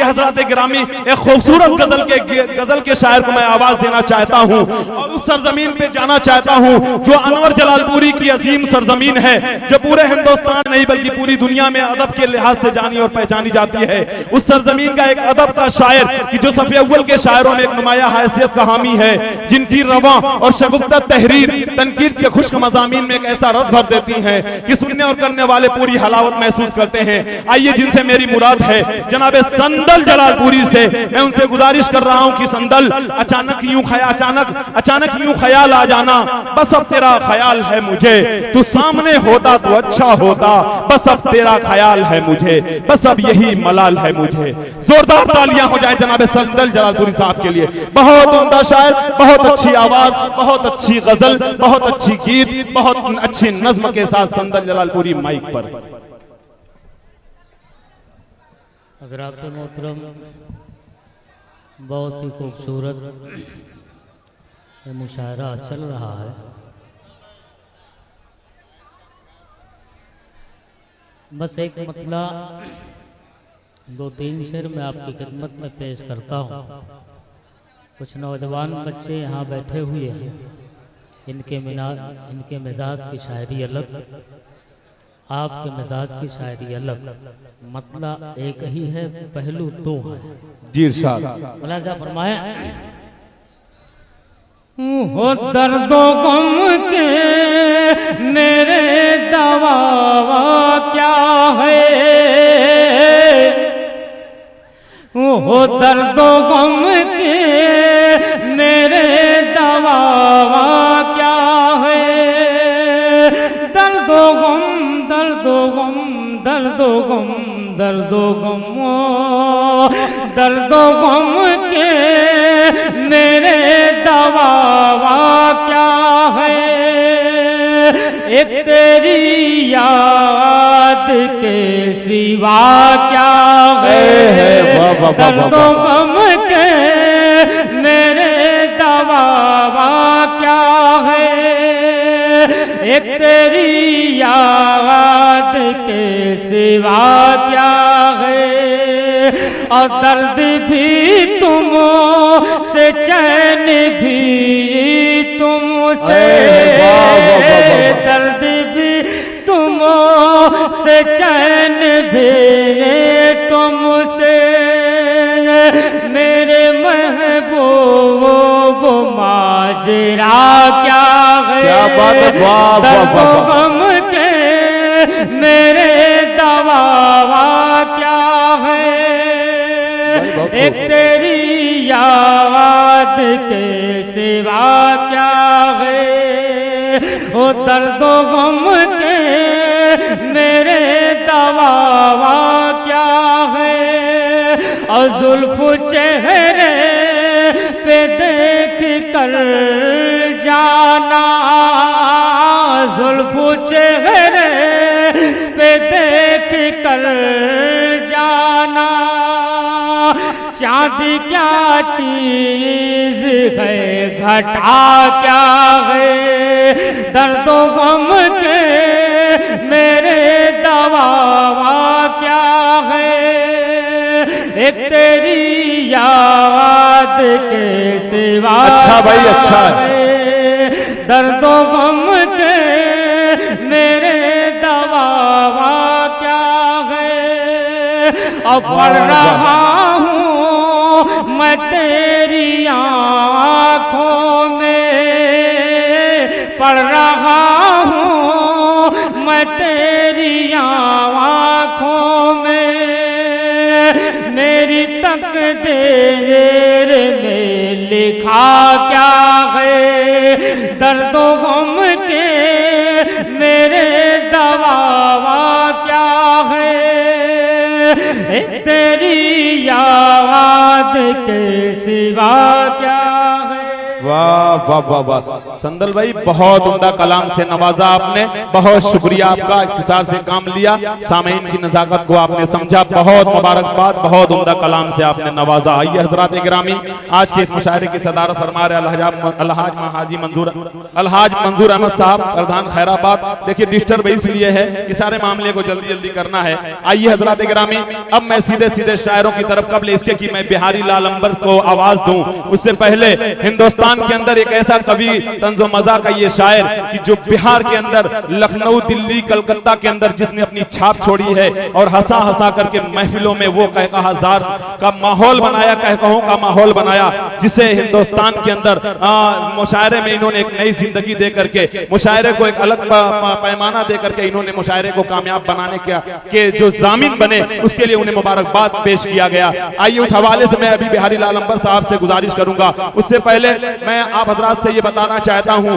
हजरत गिरामी एक खूबसूरत गजल के शायर को मैं आवाज देना चाहता हूँ और उस सरजमीन पे जाना चाहता हूँ जो अनवर जलालपुरी की अजीम सरजमीन है, जो पूरे हिंदुस्तान नहीं बल्कि पूरी दुनिया में अदब के लिहाज से जानी और पहचानी जाती है। उस सरजमीन का एक अदब का शायर कि जो सफ़े अव्वल के शायरों में एक नुमाया हैसियत का हामी है, जिनकी रवा और शगुफ्ता तहरीर तनकीद के खुश्क मज़ामीन में एक ऐसा रस भर देती हैं कि सुनने और करने वाले पूरी हलावत महसूस करते हैं। आइए जिनसे मेरी मुराद है जनाब संदल जलालपुरी से, मैं उनसे गुजारिश कर रहा हूं कि संदल अचानक यूं ख्याल आ जाना, बस अब तेरा ख्याल है मुझे, तू सामने होता तो अच्छा होता, बस अब तेरा ख्याल है मुझे, बस अब यही मलाल है मुझे। जोरदार तालियां हो जाए जनाब संदल जलालपुरी साहब के लिए। बहुत उम्दा शायर, बहुत अच्छी आवाज, बहुत अच्छी गजल, बहुत अच्छी गीत, बहुत अच्छी नज्म के साथ संदल जलालपुरी माइक पर। हज़रात मोहतरम, बहुत ही खूबसूरत मुशायरा चल रहा है। बस एक मतला 2-3 शेर मैं आपकी खिदमत में पेश करता हूँ। कुछ नौजवान बच्चे यहाँ बैठे हुए हैं, इनके मिजाज की शायरी अलग, आपके मिजाज की शायरी अलग, मतला एक ही है, पहलू 2 है। जी इरशाद। मुलाजा फरमाया, हो दर्दो गम के मेरे दवा क्या है, हो दर्दो गम के मेरे दवा क्या है, दर्दो गम दर्दो गम दर्दो गम दर्दो गम दर्दो गम के मेरे दवा क्या है, एक तेरी याद के सिवा क्या है, दर्दो गम के मेरे दवा क्या है, एक तेरी याद के सिवा क्या है, और दर्द भी तुमसे चैन भी तुमसे, दर्द भी तुमसे चैन भी तुमसे, मेरे महबूब माजरा क्या है, दर्दो गम के मेरे दवा क्या है, एक तेरी याद के सिवा क्या है, ओ दर्दो गम के मेरे दवा क्या है, और जुल्फ चेहरे पे देख कर जाना, जुल्फ चेहरे पे देख कर जाना, चांद क्या चीज है घटा क्या है, दर्दो गम के मेरे दवा क्या है, एक तेरी याद के सिवा। अच्छा भाई, अच्छा है, दर्दो गम के मेरे दवा क्या है, और पढ़ रहा हूँ मैं तेरी आँखों में, पढ़ रहा हूँ मैं तेरी आँखों में, मेरी तकदीर में लिखा क्या है, दर्दो गम के मेरे दवा क्या है, तेरी याद के सिवा क्या है। वाह वाह वाह वाह संदल भाई, बहुत उम्दा कलाम से नवाजा आपने, बहुत शुक्रिया आपका, इख्तिसार से काम लिया, सामीन की नजाकत को आपने समझा, बहुत मुबारकबाद, बहुत उम्दा कलाम से आपने नवाजा। आइए हजरात गिरामी, आज के इस मुशायरे की सदारत फरमा रहे अलहाज मंजूर अहमद साहब, प्रधान खैराबाद। देखिए डिस्टर्ब इसलिए है कि सारे मामले को जल्दी जल्दी करना है। आइए हजरात गिरामी, अब मैं सीधे सीधे शायरों की तरफ, कबल इसके कि मैं बिहारी लाल अंबर को आवाज दूं, उससे पहले हिंदुस्तान के अंदर एक ऐसा कवि, तंज़ो मज़ा का ये शायर कि जो बिहार के अंदर, लखनऊ, दिल्ली, कलकत्ता के अंदर जिसने अपनी छाप छोड़ी है और हंसा हंसा करके महफिलों में वो कहकहाजार का माहौल बनाया, कहकहों का माहौल बनाया, जिसे हिंदुस्तान के अंदर मुशायरे में इन्होंने एक नई जिंदगी दे करके, मुशायरे को एक अलग पैमाना दे करके इन्होंने मुशायरे को कामयाब बनाने के जो जामिन बने, उसके लिए उन्हें मुबारकबाद पेश किया गया। आइए उस हवाले से मैं अभी बिहारी लाल अंबर साहब से गुजारिश करूंगा। उससे पहले मैं आप हजरात से ये बताना चाहता हूं